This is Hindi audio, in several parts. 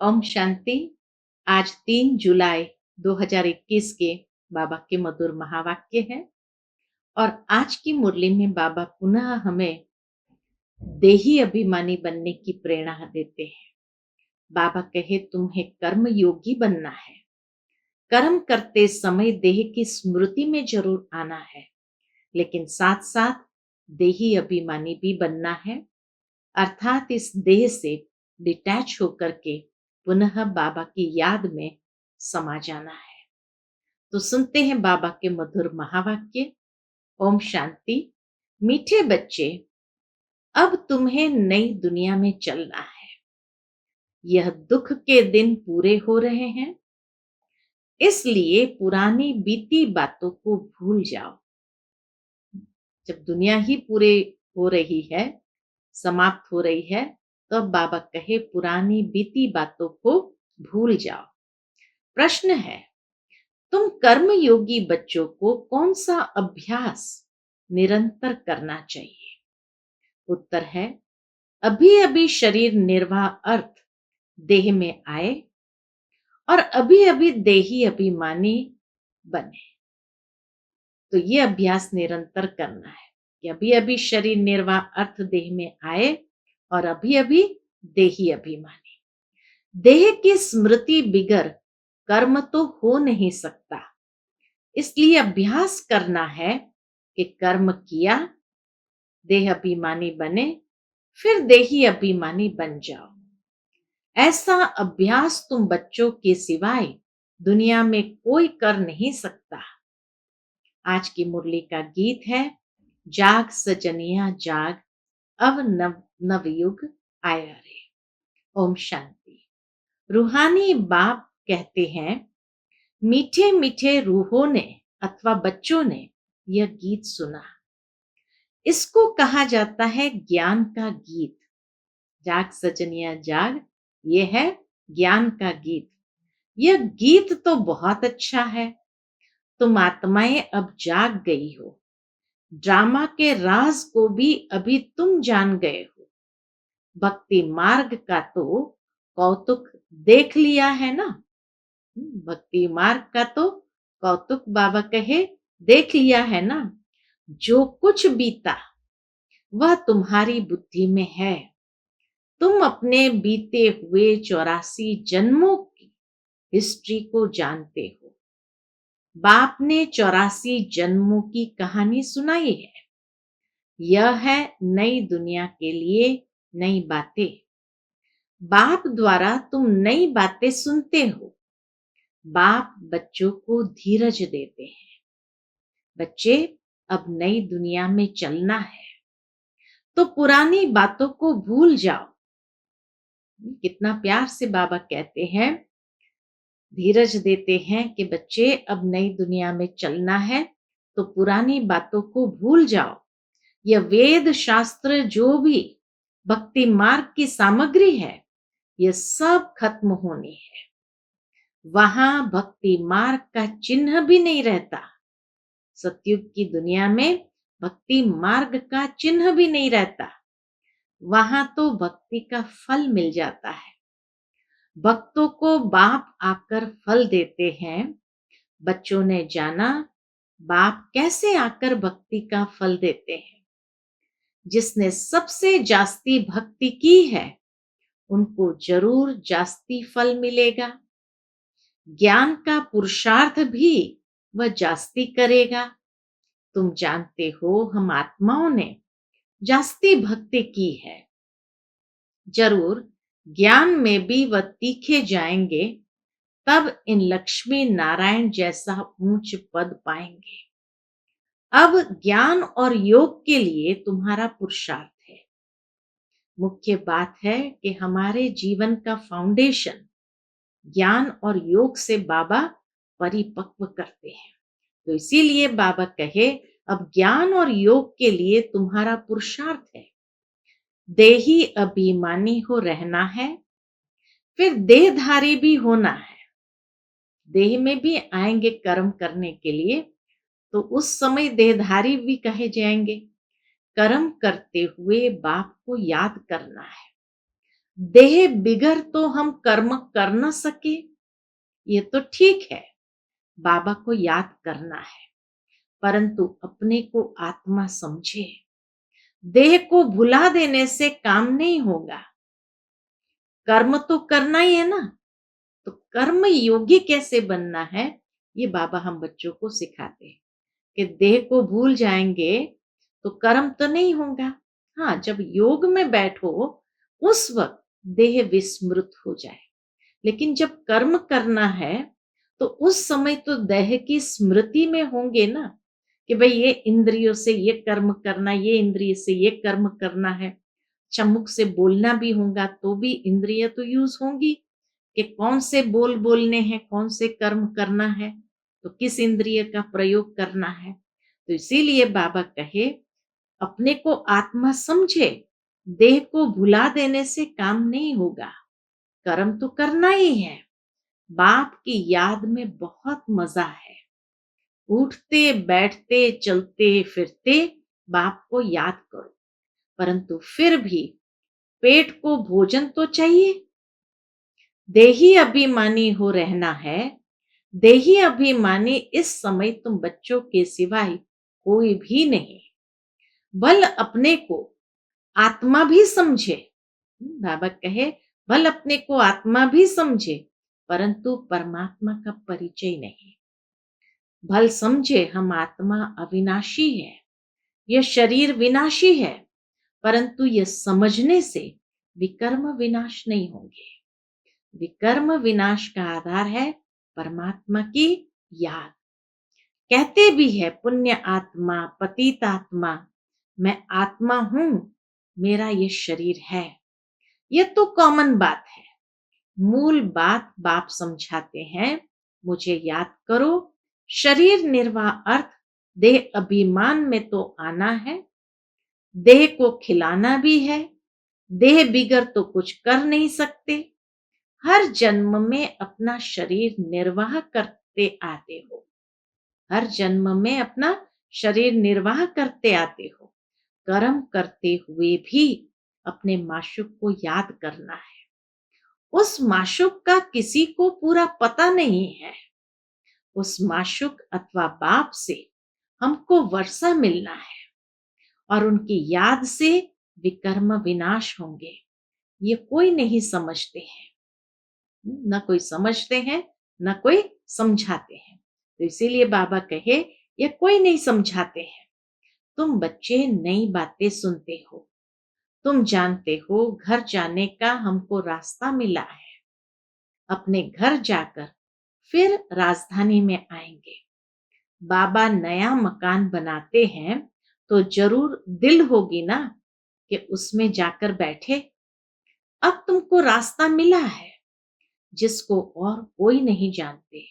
ओम शांति। आज 3 जुलाई 2021 के बाबा के मधुर महावाक्य है और आज की मुरली में बाबा पुनः हमें देही अभिमानी बनने की प्रेरणा देते हैं। बाबा कहे तुम्हें कर्म योगी बनना है। कर्म करते समय देह की स्मृति में जरूर आना है, लेकिन साथ साथ देही अभिमानी भी बनना है, अर्थात इस देह से डिटैच होकर के पुनः बाबा की याद में समा जाना है। तो सुनते हैं बाबा के मधुर महावाक्य। ओम शांति। मीठे बच्चे, अब तुम्हें नई दुनिया में चलना है। यह दुख के दिन पूरे हो रहे हैं, इसलिए पुरानी बीती बातों को भूल जाओ। जब दुनिया ही पूरे हो रही है, समाप्त हो रही है, तो अब बाबा कहे पुरानी बीती बातों को भूल जाओ। प्रश्न है, तुम कर्म योगी बच्चों को कौन सा अभ्यास निरंतर करना चाहिए? उत्तर है, अभी अभी शरीर निर्वाह अर्थ देह में आए और अभी अभी देही अभिमानी बने। तो ये अभ्यास निरंतर करना है कि अभी अभी शरीर निर्वाह अर्थ देह में आए और अभी अभी देही अभिमानी। देह की स्मृति बिगर कर्म तो हो नहीं सकता, इसलिए अभ्यास करना है कि कर्म किया, देह अभिमानी बने, फिर देही अभिमानी बन जाओ। ऐसा अभ्यास तुम बच्चों के सिवाय दुनिया में कोई कर नहीं सकता। आज की मुरली का गीत है, जाग सजनिया जाग, अब नवयुग आया रे। ओम शांति। रूहानी बाप कहते हैं, मीठे मीठे रूहों ने अथवा बच्चों ने यह गीत सुना। इसको कहा जाता है ज्ञान का गीत। जाग सजनिया जाग, ये है ज्ञान का गीत। यह गीत तो बहुत अच्छा है। तुम आत्माएं अब जाग गई हो। ड्रामा के राज को भी अभी तुम जान गए हो। भक्ति मार्ग का तो कौतुक देख लिया है ना। भक्ति मार्ग का तो कौतुक बाबा कहे देख लिया है ना। जो कुछ बीता वह तुम्हारी बुद्धि में है। तुम अपने बीते हुए 84 जन्मों की हिस्ट्री को जानते हो। बाप ने 84 जन्मों की कहानी सुनाई है। यह है नई दुनिया के लिए नई बातें। बाप द्वारा तुम नई बातें सुनते हो। बाप बच्चों को धीरज देते हैं। बच्चे, अब नई दुनिया में चलना है, तो पुरानी बातों को भूल जाओ। कितना प्यार से बाबा कहते हैं, धीरज देते हैं कि बच्चे अब नई दुनिया में चलना है, तो पुरानी बातों को भूल जाओ। यह वेद शास्त्र जो भी भक्ति मार्ग की सामग्री है, यह सब खत्म होनी है। वहां भक्ति मार्ग का चिन्ह भी नहीं रहता। सतयुग की दुनिया में भक्ति मार्ग का चिन्ह भी नहीं रहता। वहां तो भक्ति का फल मिल जाता है। भक्तों को बाप आकर फल देते हैं। बच्चों ने जाना बाप कैसे आकर भक्ति का फल देते हैं। जिसने सबसे जास्ती भक्ति की है, उनको जरूर जास्ती फल मिलेगा। ज्ञान का पुरुषार्थ भी वह जास्ती करेगा। तुम जानते हो, हम आत्माओं ने जास्ती भक्ति की है। जरूर ज्ञान में भी वह तीखे जाएंगे, तब इन लक्ष्मी नारायण जैसा ऊंच पद पाएंगे। अब ज्ञान और योग के लिए तुम्हारा पुरुषार्थ है। मुख्य बात है कि हमारे जीवन का फाउंडेशन ज्ञान और योग से बाबा परिपक्व करते हैं। तो इसीलिए बाबा कहे, अब ज्ञान और योग के लिए तुम्हारा पुरुषार्थ है। देही अभिमानी हो रहना है, फिर देहधारी भी होना है। देह में भी आएंगे कर्म करने के लिए, तो उस समय देहधारी भी कहे जाएंगे। कर्म करते हुए बाप को याद करना है। देह बिगर तो हम कर्म कर न सके, ये तो ठीक है, बाबा को याद करना है, परंतु अपने को आत्मा समझे। देह को भुला देने से काम नहीं होगा, कर्म तो करना ही है ना। तो कर्म योगी कैसे बनना है, ये बाबा हम बच्चों को सिखाते हैं कि देह को भूल जाएंगे तो कर्म तो नहीं होगा। हाँ, जब योग में बैठो उस वक्त देह विस्मृत हो जाए, लेकिन जब कर्म करना है तो उस समय तो देह की स्मृति में होंगे ना, कि भाई ये इंद्रियों से ये कर्म करना, ये इंद्रिय से ये कर्म करना है। अच्छा, मुख से बोलना भी होगा तो भी इंद्रिय तो यूज होंगी, कि कौन से बोल बोलने हैं, कौन से कर्म करना है, तो किस इंद्रिय का प्रयोग करना है। तो इसीलिए बाबा कहे अपने को आत्मा समझे, देह को भुला देने से काम नहीं होगा, कर्म तो करना ही है। बाप की याद में बहुत मजा है, उठते बैठते चलते फिरते बाप को याद करो, परंतु फिर भी पेट को भोजन तो चाहिए। देही अभिमानी हो रहना है, देही अभिमानी इस समय तुम बच्चों के सिवाय कोई भी नहीं। बल अपने को आत्मा भी समझे, बाबा कहे बल अपने को आत्मा भी समझे, परंतु परमात्मा का परिचय नहीं। भल समझे हम आत्मा अविनाशी है, यह शरीर विनाशी है, परंतु यह समझने से विकर्म विनाश नहीं होंगे। विकर्म विनाश का आधार है परमात्मा की याद। कहते भी है पुण्य आत्मा पतित आत्मा, मैं आत्मा हूं, मेरा ये शरीर है। ये तो कॉमन बात है, मूल बात बाप समझाते हैं, मुझे याद करो। शरीर निर्वाह अर्थ देह अभिमान में तो आना है, देह को खिलाना भी है, देह बिगर तो कुछ कर नहीं सकते। हर जन्म में अपना शरीर निर्वाह करते आते हो, हर जन्म में अपना शरीर निर्वाह करते आते हो। कर्म करते हुए भी अपने माशूक को याद करना है। उस माशूक का किसी को पूरा पता नहीं है, उस माशूक अथवा बाप से हमको वर्षा मिलना है, और उनकी याद से विकर्म विनाश होंगे। ये कोई नहीं समझते हैं, न कोई समझते हैं, न कोई समझाते हैं। तो इसीलिए बाबा कहे ये कोई नहीं समझाते हैं। तुम बच्चे नई बातें सुनते हो, तुम जानते हो घर जाने का हमको रास्ता मिला है, अपने घर जाकर फिर राजधानी में आएंगे। बाबा नया मकान बनाते हैं तो जरूर दिल होगी ना कि उसमें जाकर बैठे। अब तुमको रास्ता मिला है जिसको और कोई नहीं जानते।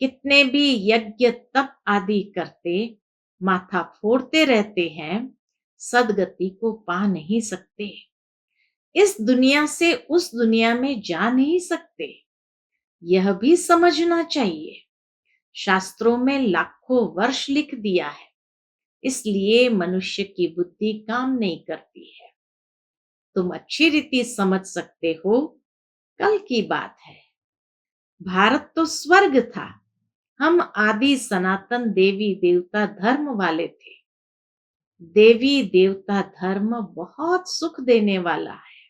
कितने भी यज्ञ तप आदि करते, माथा फोड़ते रहते हैं, सदगति को पा नहीं सकते। इस दुनिया से उस दुनिया में जा नहीं सकते, यह भी समझना चाहिए। शास्त्रों में लाखों वर्ष लिख दिया है, इसलिए मनुष्य की बुद्धि काम नहीं करती है। तुम अच्छी रीति समझ सकते हो, कल की बात है, भारत तो स्वर्ग था, हम आदि सनातन देवी देवता धर्म वाले थे। देवी देवता धर्म बहुत सुख देने वाला है,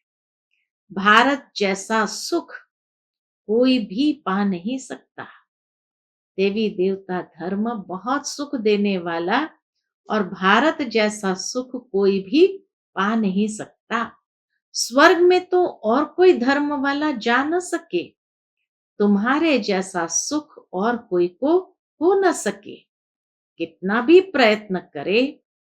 भारत जैसा सुख कोई भी पा नहीं सकता। देवी देवता धर्म बहुत सुख देने वाला, और भारत जैसा सुख कोई भी पा नहीं सकता। स्वर्ग में तो और कोई धर्म वाला जा न सके, तुम्हारे जैसा सुख और कोई को हो न सके। कितना भी प्रयत्न करे,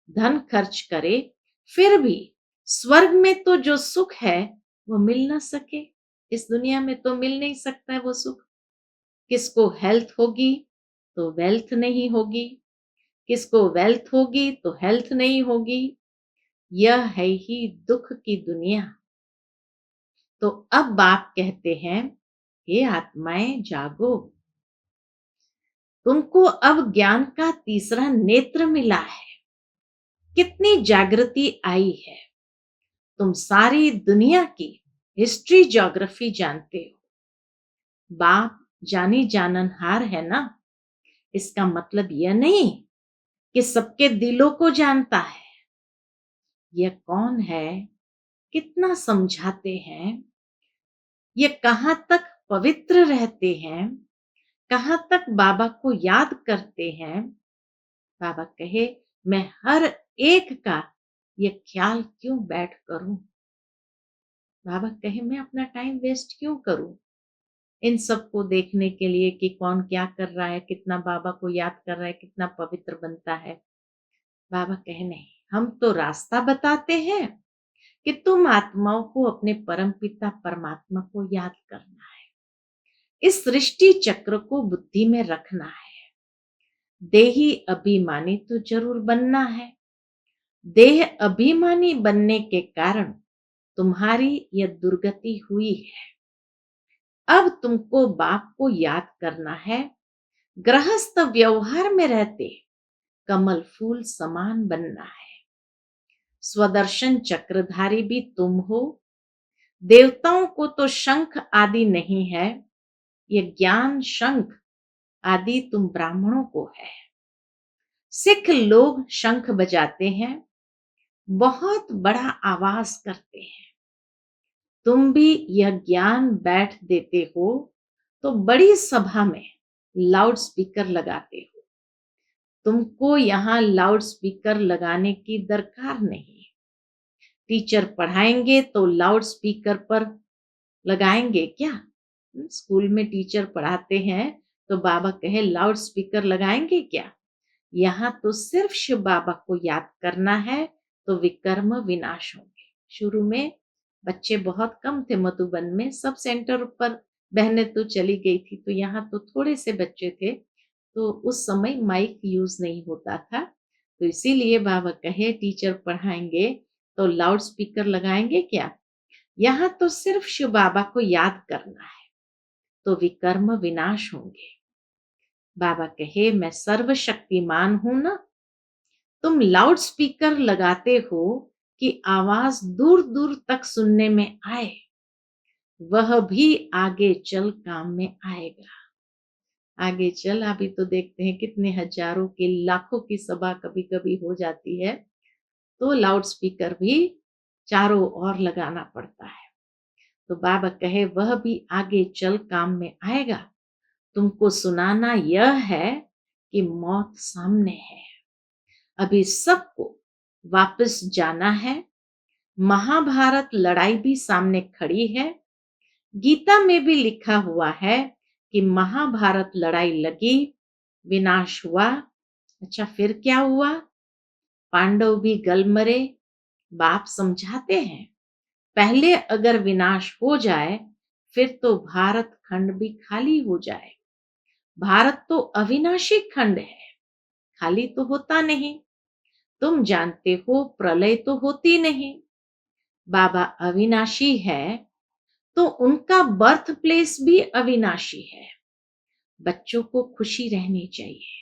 धन खर्च करे, फिर भी स्वर्ग में तो जो सुख है वो मिल न सके। इस दुनिया में तो मिल नहीं सकता है वो सुख। किसको हेल्थ होगी तो वेल्थ नहीं होगी, किसको वेल्थ होगी तो हेल्थ नहीं होगी। यह है ही दुख की दुनिया। तो अब बाप कहते हैं, हे आत्माएं जागो, तुमको अब ज्ञान का तीसरा नेत्र मिला है। कितनी जागृति आई है, तुम सारी दुनिया की हिस्ट्री ज्योग्राफी जानते हो। बाप जानी जाननहार है ना, इसका मतलब यह नहीं कि सबके दिलों को जानता है। यह कौन है, कितना समझाते हैं, ये कहाँ तक पवित्र रहते हैं, कहाँ तक बाबा को याद करते हैं। बाबा कहे, मैं हर एक का ये ख्याल क्यों बैठ करूं। बाबा कहे, मैं अपना टाइम वेस्ट क्यों करूं इन सबको देखने के लिए कि कौन क्या कर रहा है, कितना बाबा को याद कर रहा है, कितना पवित्र बनता है। बाबा कहे, नहीं, हम तो रास्ता बताते हैं कि तुम आत्माओं को अपने परमपिता परमात्मा को याद करना है, इस सृष्टि चक्र को बुद्धि में रखना है। देही अभिमानी तो जरूर बनना है। देह अभिमानी बनने के कारण तुम्हारी यह दुर्गति हुई है। अब तुमको बाप को याद करना है। गृहस्थ व्यवहार में रहते कमल फूल समान बनना है। स्वदर्शन चक्रधारी भी तुम हो। देवताओं को तो शंख आदि नहीं है, ये ज्ञान शंख आदि तुम ब्राह्मणों को है। सिख लोग शंख बजाते हैं, बहुत बड़ा आवाज करते हैं। तुम भी यह ज्ञान बैठ देते हो तो बड़ी सभा में लाउड स्पीकर लगाते हो। तुमको यहाँ लाउड स्पीकर लगाने की दरकार नहीं। टीचर पढ़ाएंगे तो लाउड स्पीकर पर लगाएंगे क्या? स्कूल में टीचर पढ़ाते हैं तो बाबा कहे लाउड स्पीकर लगाएंगे क्या? यहाँ तो सिर्फ शिव बाबा को याद करना है तो विकर्म विनाश होंगे। शुरू में बच्चे बहुत कम थे मधुबन में, सब सेंटर पर बहनें तो चली गई थी, तो यहाँ तो थोड़े से बच्चे थे, तो उस समय माइक यूज नहीं होता था। तो इसीलिए बाबा कहे टीचर पढ़ाएंगे तो लाउड स्पीकर लगाएंगे क्या? यहाँ तो सिर्फ शिव बाबा को याद करना है तो विकर्म विनाश होंगे। बाबा कहे, मैं सर्वशक्तिमान हूं ना। तुम लाउड स्पीकर लगाते हो कि आवाज दूर दूर तक सुनने में आए, वह भी आगे चल काम में आएगा। आगे चल अभी तो देखते हैं कितने हजारों की लाखों की सभा कभी कभी हो जाती है, तो लाउड स्पीकर भी चारों ओर लगाना पड़ता है। तो बाबा कहे, वह भी आगे चल काम में आएगा। तुमको सुनाना यह है कि मौत सामने है, अभी सबको वापस जाना है। महाभारत लड़ाई भी सामने खड़ी है। गीता में भी लिखा हुआ है कि महाभारत लड़ाई लगी, विनाश हुआ। अच्छा, फिर क्या हुआ? पांडव भी गल मरे। बाप समझाते हैं, पहले अगर विनाश हो जाए फिर तो भारत खंड भी खाली हो जाए। भारत तो अविनाशी खंड है, खाली तो होता नहीं। तुम जानते हो प्रलय तो होती नहीं। बाबा अविनाशी है तो उनका बर्थ प्लेस भी अविनाशी है। बच्चों को खुशी रहनी चाहिए।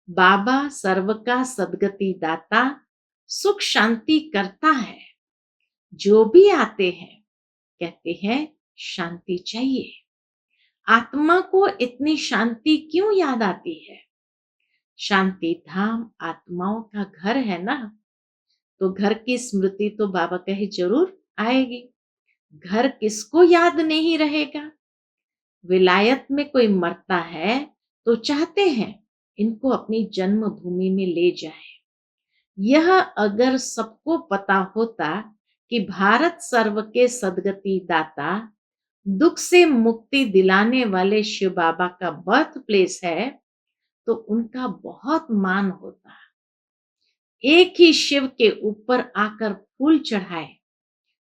बाबा सर्व का सदगति दाता, सुख शांति करता है। जो भी आते हैं कहते हैं शांति चाहिए। आत्मा को इतनी शांति क्यों याद आती है? शांति धाम आत्माओं का घर है ना, तो घर की स्मृति तो बाबा कहे जरूर आएगी। घर किसको याद नहीं रहेगा? विलायत में कोई मरता है तो चाहते हैं इनको अपनी जन्मभूमि में ले जाए। यह अगर सबको पता होता कि भारत सर्व के सदगति दाता, दुख से मुक्ति दिलाने वाले शिव बाबा का बर्थ प्लेस है, तो उनका बहुत मान होता। एक ही शिव के ऊपर आकर फूल चढ़ाए,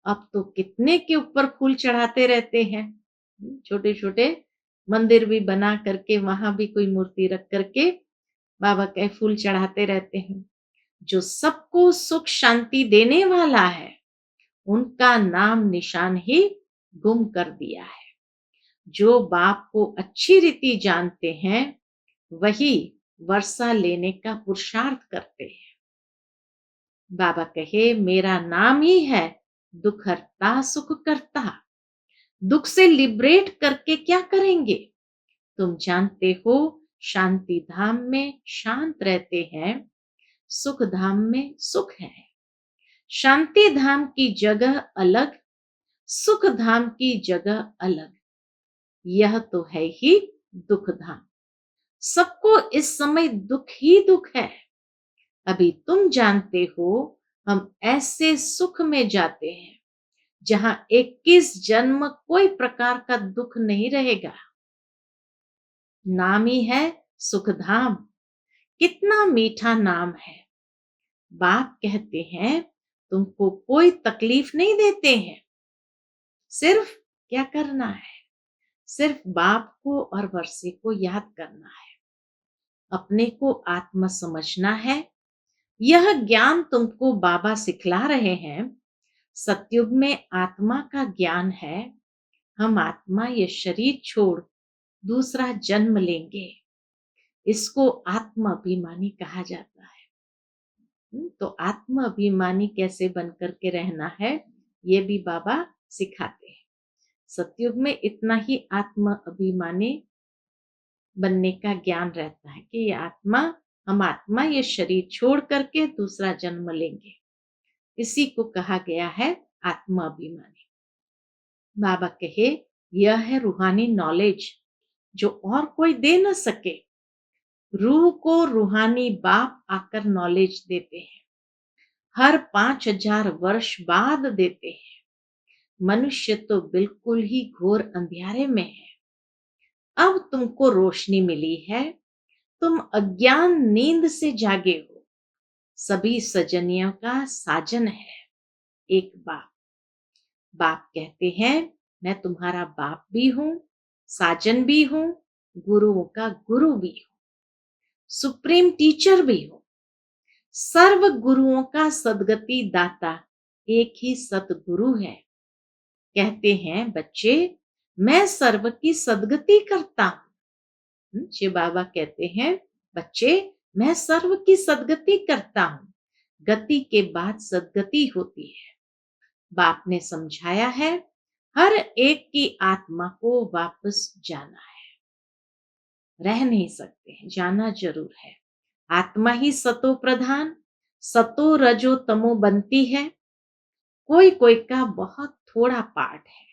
अब तो कितने के ऊपर फूल चढ़ाते रहते हैं। छोटे छोटे मंदिर भी बना करके वहां भी कोई मूर्ति रख करके बाबा के फूल चढ़ाते रहते हैं। जो सबको सुख शांति देने वाला है, उनका नाम निशान ही गुम कर दिया है। जो बाप को अच्छी रीति जानते हैं वही वर्षा लेने का पुरुषार्थ करते हैं। बाबा कहे, मेरा नाम ही है दुख हरता सुख करता। दुख से लिबरेट करके क्या करेंगे? तुम जानते हो, शांति धाम में शांत रहते हैं, सुख धाम में सुख है। शांति धाम की जगह अलग, सुख धाम की जगह अलग। यह तो है ही दुख धाम। सबको इस समय दुख ही दुख है। अभी तुम जानते हो, हम ऐसे सुख में जाते हैं जहां 21 जन्म कोई प्रकार का दुख नहीं रहेगा। नाम ही है सुखधाम। कितना मीठा नाम है। बाप कहते हैं, तुमको कोई तकलीफ नहीं देते हैं। सिर्फ क्या करना है? सिर्फ बाप को और वर्षे को याद करना है। अपने को आत्मा समझना है। यह ज्ञान तुमको बाबा सिखला रहे हैं। सतयुग में आत्मा का ज्ञान है। हम आत्मा ये शरीर छोड़ दूसरा जन्म लेंगे। इसको आत्म अभिमानी कहा जाता है। तो आत्म अभिमानी कैसे बनकर के रहना है, ये भी बाबा सिखाते हैं। सतयुग में इतना ही आत्म अभिमानी बनने का ज्ञान रहता है कि हम आत्मा ये शरीर छोड़ करके दूसरा जन्म लेंगे। इसी को कहा गया है आत्म अभिमानी। बाबा कहे, यह है रूहानी नॉलेज जो और कोई दे न सके। रूह को रूहानी बाप आकर नॉलेज देते हैं। हर 5000 वर्ष बाद देते हैं। मनुष्य तो बिल्कुल ही घोर अंधियारे में है। अब तुमको रोशनी मिली है। तुम अज्ञान नींद से जागे हो। सभी सजनियों का साजन है एक बाप। बाप कहते हैं, मैं तुम्हारा बाप भी हूं, साजन भी हूं, गुरुओं का गुरु भी हूं, सुप्रीम टीचर भी हूं। सर्व गुरुओं का सदगति दाता एक ही सतगुरु है। कहते हैं बच्चे, मैं सर्व की सदगति करता हूं। शिव बाबा कहते हैं, बच्चे मैं सर्व की सदगति करता हूं। गति के बाद सदगति होती है। बाप ने समझाया है, हर एक की आत्मा को वापस जाना है। रह नहीं सकते हैं, जाना जरूर है। आत्मा ही सतो प्रधान, सतो रजो तमो बनती है। कोई कोई का बहुत थोड़ा पार्ट है।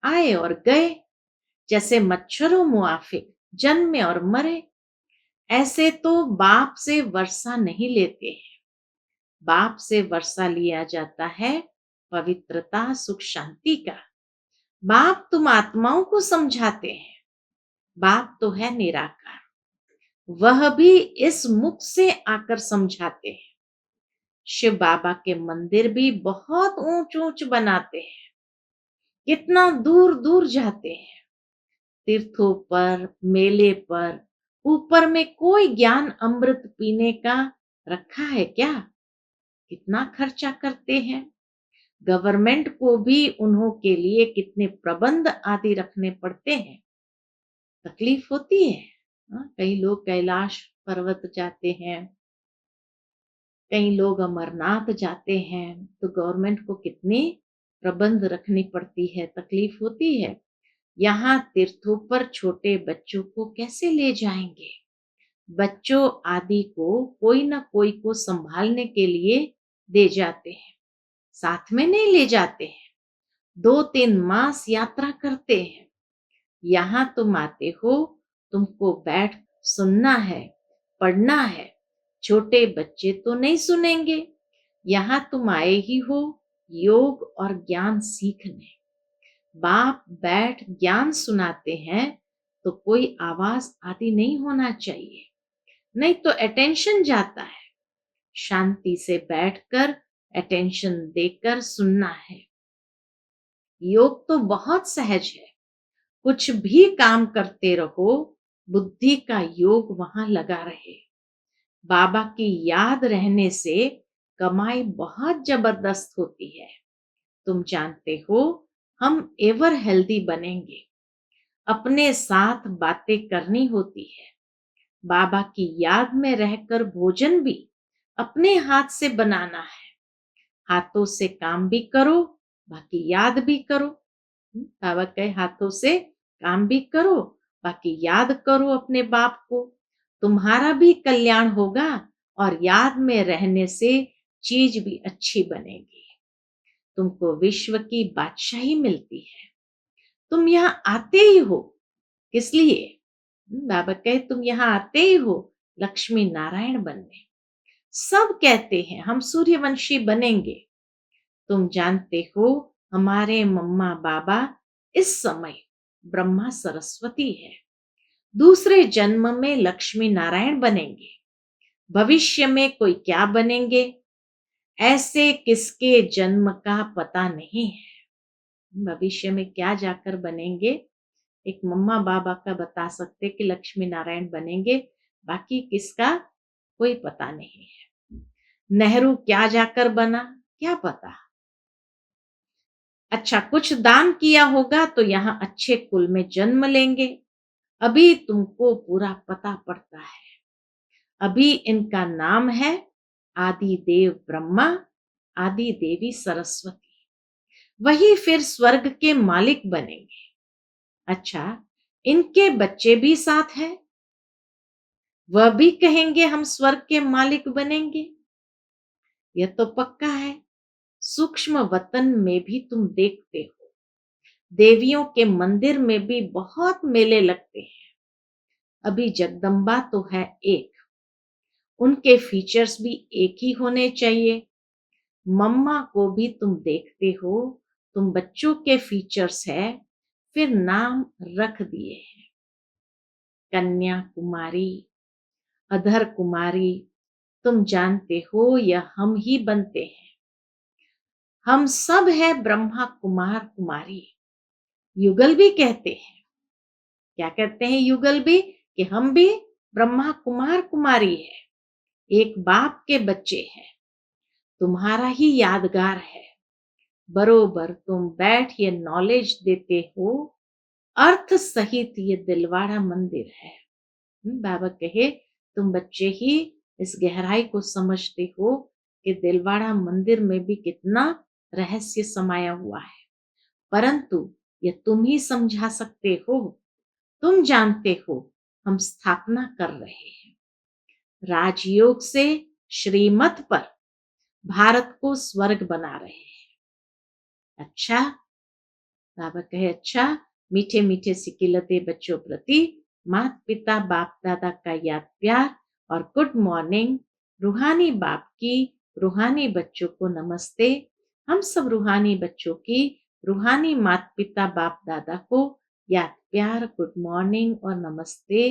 आए और गए, जैसे मच्छरों मुआफिक जन्मे और मरे। ऐसे तो बाप से वर्षा नहीं लेते हैं। बाप से वर्षा लिया जाता है पवित्रता सुख शांति का। बाप तुम आत्माओं को समझाते हैं। बाप तो है निराकार, वह भी इस मुख से आकर समझाते हैं। शिव बाबा के मंदिर भी बहुत ऊंच ऊंच बनाते हैं। कितना दूर दूर जाते हैं। तीर्थों पर, मेले पर, ऊपर में कोई ज्ञान अमृत पीने का रखा है क्या? कितना खर्चा करते हैं। गवर्नमेंट को भी उन्हों के लिए कितने प्रबंध आदि रखने पड़ते हैं। तकलीफ होती है। कई लोग कैलाश पर्वत जाते हैं, कई लोग अमरनाथ जाते हैं, तो गवर्नमेंट को कितनी प्रबंध रखनी पड़ती है, तकलीफ होती है। यहाँ तीर्थों पर छोटे बच्चों को कैसे ले जाएंगे? बच्चों आदि को कोई ना कोई को संभालने के लिए दे जाते हैं, साथ में नहीं ले जाते हैं। 2-3 मास यात्रा करते हैं। यहाँ तुम आते हो, तुमको बैठ सुनना है, पढ़ना है। छोटे बच्चे तो नहीं सुनेंगे। यहाँ तुम आए ही हो योग और ज्ञान सीखने। बाप बैठ ज्ञान सुनाते हैं तो कोई आवाज आदि नहीं होना चाहिए, नहीं तो अटेंशन जाता है। शांति से बैठकर अटेंशन देकर सुनना है। योग तो बहुत सहज है। कुछ भी काम करते रहो, बुद्धि का योग वहां लगा रहे। बाबा की याद रहने से कमाई बहुत जबरदस्त होती है। तुम जानते हो, हम एवर हेल्दी बनेंगे। अपने साथ बातें करनी होती है। बाबा की याद में रहकर भोजन भी अपने हाथ से बनाना है। हाथों से काम भी करो बाकी याद भी करो। बाबा कहे हाथों से काम भी करो, बाकी याद करो अपने बाप को। तुम्हारा भी कल्याण होगा और याद में रहने से चीज भी अच्छी बनेगी। तुमको विश्व की बादशाही मिलती है। तुम यहाँ आते ही हो किस लिए? बाबा कहे तुम यहाँ आते ही हो लक्ष्मी नारायण बनने। सब कहते हैं हम सूर्यवंशी बनेंगे। तुम जानते हो हमारे मम्मा बाबा इस समय ब्रह्मा सरस्वती है। दूसरे जन्म में लक्ष्मी नारायण बनेंगे। भविष्य में कोई क्या बनेंगे ऐसे किसके जन्म का पता नहीं है। भविष्य में क्या जाकर बनेंगे एक मम्मा बाबा का बता सकते कि लक्ष्मी नारायण बनेंगे, बाकी किसका कोई पता नहीं है। नेहरू क्या जाकर बना क्या पता। अच्छा कुछ दान किया होगा तो यहाँ अच्छे कुल में जन्म लेंगे। अभी तुमको पूरा पता पड़ता है। अभी इनका नाम है आदि देव ब्रह्मा, आदि देवी सरस्वती। वही फिर स्वर्ग के मालिक बनेंगे। अच्छा इनके बच्चे भी साथ हैं, वह भी कहेंगे हम स्वर्ग के मालिक बनेंगे। यह तो पक्का है। सूक्ष्म वतन में भी तुम देखते हो देवियों के मंदिर में भी बहुत मेले लगते हैं। अभी जगदम्बा तो है एक, उनके फीचर्स भी एक ही होने चाहिए। मम्मा को भी तुम देखते हो, तुम बच्चों के फीचर्स है फिर नाम रख दिए हैं कन्या कुमारी, अधर कुमारी। तुम जानते हो यह हम ही बनते हैं। हम सब है ब्रह्मा कुमार कुमारी। युगल भी कहते हैं, क्या कहते हैं युगल भी कि हम भी ब्रह्मा कुमार कुमारी है, एक बाप के बच्चे हैं। तुम्हारा ही यादगार है। बरोबर तुम बैठ ये नॉलेज देते हो। अर्थ सहित ये दिलवाड़ा मंदिर है। बाबा कहे तुम बच्चे ही इस गहराई को समझते हो कि दिलवाड़ा मंदिर में भी कितना रहस्य समाया हुआ है, परंतु ये तुम ही समझा सकते हो। तुम जानते हो हम स्थापना कर रहे हैं राजयोग से श्रीमत पर भारत को स्वर्ग बना रहे हैं। अच्छा बाबा कहे अच्छा मीठे मीठे सिकिलते बच्चों प्रति माता पिता बाप दादा का याद प्यार और गुड मॉर्निंग। रूहानी बाप की रूहानी बच्चों को नमस्ते। हम सब रूहानी बच्चों की रूहानी माता पिता बाप दादा को याद प्यार गुड मॉर्निंग और नमस्ते।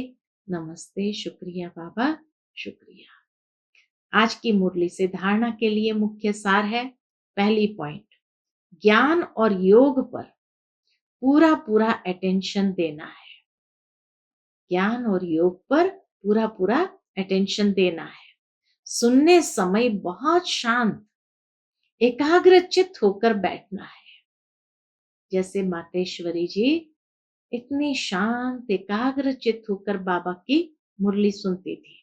नमस्ते शुक्रिया बाबा शुक्रिया। आज की मुरली से धारणा के लिए मुख्य सार है। पहली पॉइंट, ज्ञान और योग पर पूरा पूरा अटेंशन देना है। ज्ञान और योग पर पूरा पूरा अटेंशन देना है। सुनने समय बहुत शांत एकाग्रचित्त होकर बैठना है। जैसे मातेश्वरी जी इतनी शांत एकाग्रचित्त होकर बाबा की मुरली सुनती थी,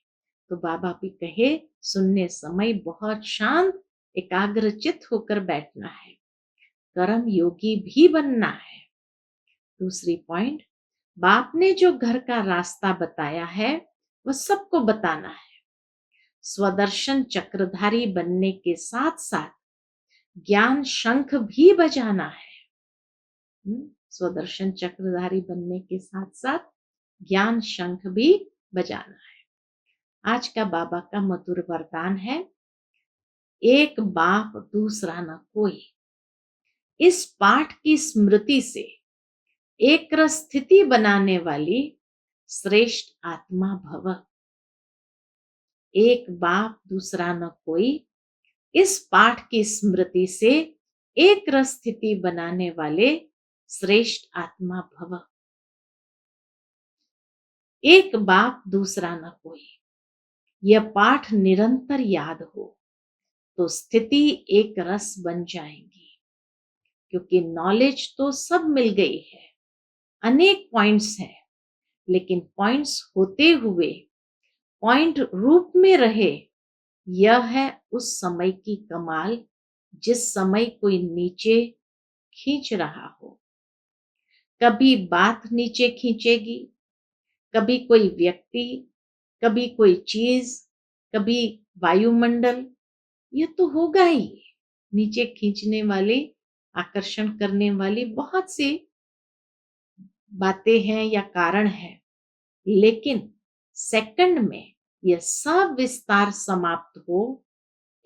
तो बाबा भी कहे सुनने समय बहुत शांत एकाग्रचित्त होकर बैठना है। कर्म योगी भी बनना है। दूसरी पॉइंट, बाप ने जो घर का रास्ता बताया है वह सबको बताना है। स्वदर्शन चक्रधारी बनने के साथ साथ ज्ञान शंख भी बजाना है। स्वदर्शन चक्रधारी बनने के साथ साथ ज्ञान शंख भी बजाना है। आज का बाबा का मधुर वरदान है, एक बाप दूसरा न कोई। इस पाठ की स्मृति से एक स्थिति बनाने वाली श्रेष्ठ आत्मा भव। एक बाप दूसरा न कोई, इस पाठ की स्मृति से एक स्थिति बनाने वाले श्रेष्ठ आत्मा भव। एक बाप दूसरा न कोई, यह पाठ निरंतर याद हो तो स्थिति एक रस बन जाएंगी। क्योंकि नॉलेज तो सब मिल गई है, अनेक पॉइंट्स हैं, लेकिन पॉइंट्स होते हुए पॉइंट रूप में रहे, यह है उस समय की कमाल जिस समय कोई नीचे खींच रहा हो। कभी बात नीचे खींचेगी, कभी कोई व्यक्ति, कभी कोई चीज, कभी वायुमंडल, ये तो होगा ही। नीचे खींचने वाली, आकर्षण करने वाली बहुत सी बातें हैं या कारण है, लेकिन सेकंड में यह सब विस्तार समाप्त हो,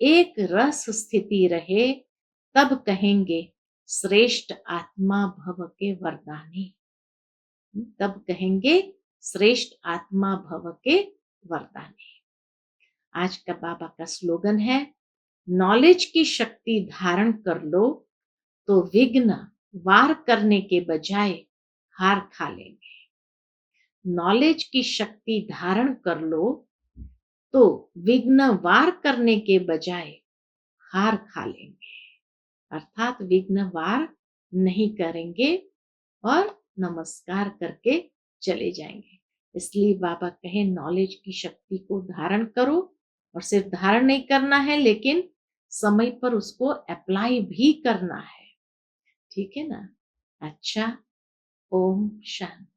एक रस स्थिति रहे, तब कहेंगे श्रेष्ठ आत्मा भव के वरदानी। तब कहेंगे श्रेष्ठ आत्मा भव के वरदानी। आज का बाबा का स्लोगन है, नॉलेज की शक्ति धारण कर लो तो विघ्न वार करने के बजाय हार खा लेंगे। नॉलेज की शक्ति धारण कर लो तो विघ्न वार करने के बजाय हार खा लेंगे, अर्थात विघ्न वार नहीं करेंगे और नमस्कार करके चले जाएंगे। इसलिए बाबा कहे नॉलेज की शक्ति को धारण करो, और सिर्फ धारण नहीं करना है, लेकिन समय पर उसको अप्लाई भी करना है। ठीक है ना? अच्छा, ओम शांति।